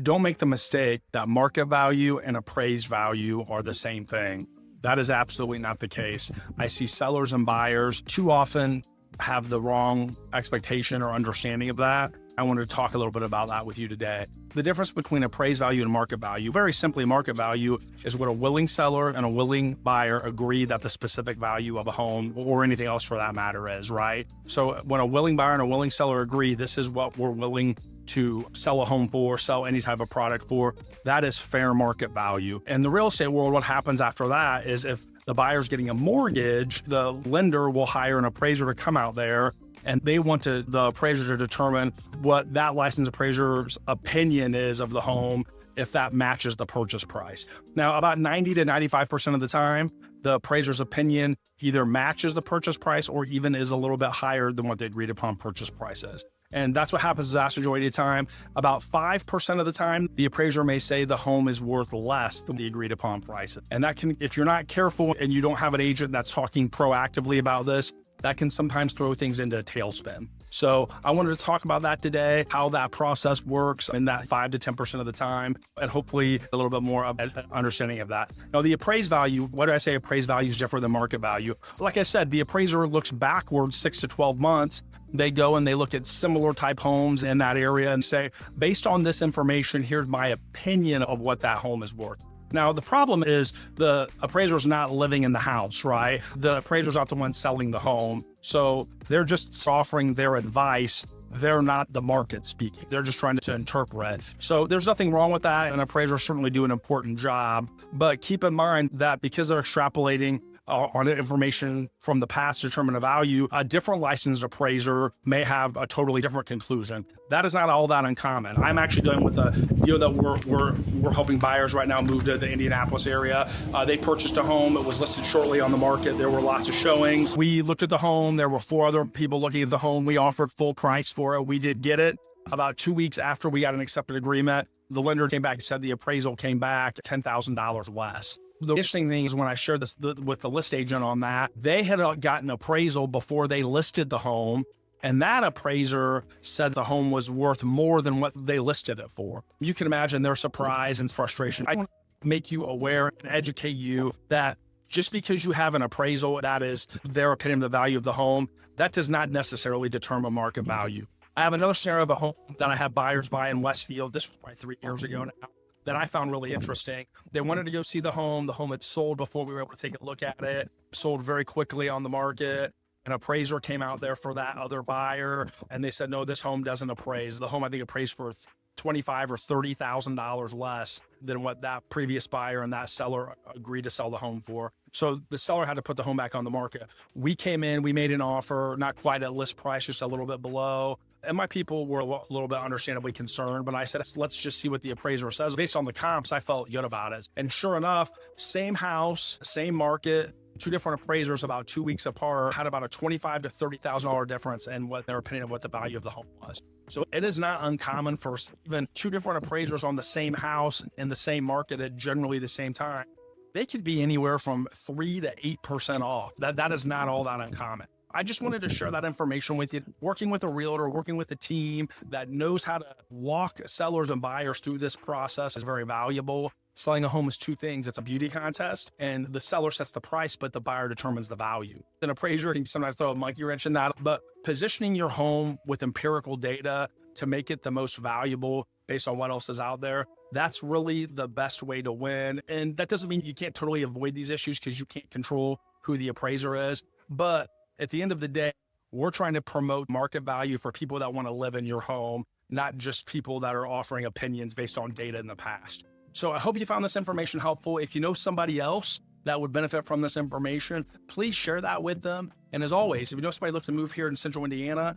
Don't make the mistake that market value and appraised value are the same thing. That is absolutely not the case. I see sellers and buyers too often have the wrong expectation or understanding of that. I wanted to talk a little bit about that with you today. The difference between appraised value and market value, very simply, market value is what a willing seller and a willing buyer agree that the specific value of a home or anything else for that matter is, right? So when a willing buyer and a willing seller agree, this is what we're willing to sell a home for, sell any type of product for, that is fair market value. In the real estate world, what happens after that is if the buyer's getting a mortgage, the lender will hire an appraiser to come out there, and they want the appraiser to determine what that licensed appraiser's opinion is of the home, if that matches the purchase price. Now, about 90 to 95% of the time, the appraiser's opinion either matches the purchase price or even is a little bit higher than what the agreed upon purchase price is. And that's what happens the vast majority of the time. About 5% of the time, the appraiser may say the home is worth less than the agreed upon price. And that can, if you're not careful and you don't have an agent that's talking proactively about this, that can sometimes throw things into a tailspin. So I wanted to talk about that today, how that process works in that 5 to 10% of the time, and hopefully a little bit more of an understanding of that. Now, the appraised value, what do I say appraised value is different than market value? Like I said, the appraiser looks backwards 6 to 12 months. They go and they look at similar type homes in that area and say, based on this information, here's my opinion of what that home is worth. Now, the problem is the appraiser's not living in the house, right? The appraiser's not the one selling the home. So they're just offering their advice. They're not the market speaking. They're just trying to interpret. So there's nothing wrong with that. And appraisers certainly do an important job. But keep in mind that because they're extrapolating on information from the past to determine a value, a different licensed appraiser may have a totally different conclusion. That is not all that uncommon. I'm actually dealing with a deal that we're helping buyers right now move to the Indianapolis area. They purchased a home. It was listed shortly on the market. There were lots of showings. We looked at the home. There were 4 other people looking at the home. We offered full price for it. We did get it. About 2 weeks after we got an accepted agreement, the lender came back and said the appraisal came back $10,000 less. The interesting thing is when I shared this with the list agent on that, they had gotten appraisal before they listed the home. And that appraiser said the home was worth more than what they listed it for. You can imagine their surprise and frustration. I want to make you aware and educate you that just because you have an appraisal, that is their opinion of the value of the home, that does not necessarily determine market value. I have another scenario of a home that I had buyers buy in Westfield. This was probably 3 years ago now, that I found really interesting. They wanted to go see the home. The home had sold before we were able to take a look at it, sold very quickly on the market. An appraiser came out there for that other buyer, and they said, no, this home doesn't appraise. The home, I think, appraised for $25,000 or $30,000 less than what that previous buyer and that seller agreed to sell the home for. So the seller had to put the home back on the market. We came in, we made an offer, not quite at list price, just a little bit below. And my people were a little bit understandably concerned, but I said, let's just see what the appraiser says. Based on the comps, I felt good about it. And sure enough, same house, same market, 2 different appraisers about 2 weeks apart had about a $25,000 to $30,000 difference in what their opinion of what the value of the home was. So it is not uncommon for even 2 different appraisers on the same house in the same market at generally the same time. They could be anywhere from 3 to 8% off. That is not all that uncommon. I just wanted to share that information with you. Working with a realtor, working with a team that knows how to walk sellers and buyers through this process is very valuable. Selling a home is 2 things. It's a beauty contest, and the seller sets the price, but the buyer determines the value. An appraiser can sometimes throw a monkey wrench in that, but positioning your home with empirical data to make it the most valuable based on what else is out there, that's really the best way to win. And that doesn't mean you can't totally avoid these issues because you can't control who the appraiser is, but at the end of the day, we're trying to promote market value for people that want to live in your home, not just people that are offering opinions based on data in the past. So I hope you found this information helpful. If you know somebody else that would benefit from this information, please share that with them. And as always, if you know somebody looking to move here in Central Indiana,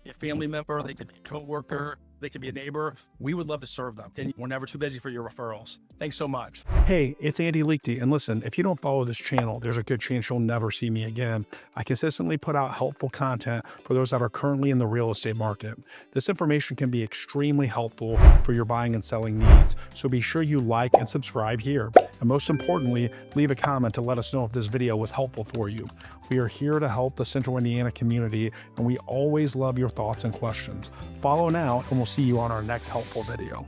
a family member, they could be a coworker, they could be a neighbor, we would love to serve them. And we're never too busy for your referrals. Thanks so much. Hey, it's Andy Liechty. And listen, if you don't follow this channel, there's a good chance you'll never see me again. I consistently put out helpful content for those that are currently in the real estate market. This information can be extremely helpful for your buying and selling needs. So be sure you like and subscribe here. And most importantly, leave a comment to let us know if this video was helpful for you. We are here to help the Central Indiana community, and we always love your thoughts and questions. Follow now, and we'll see you on our next helpful video.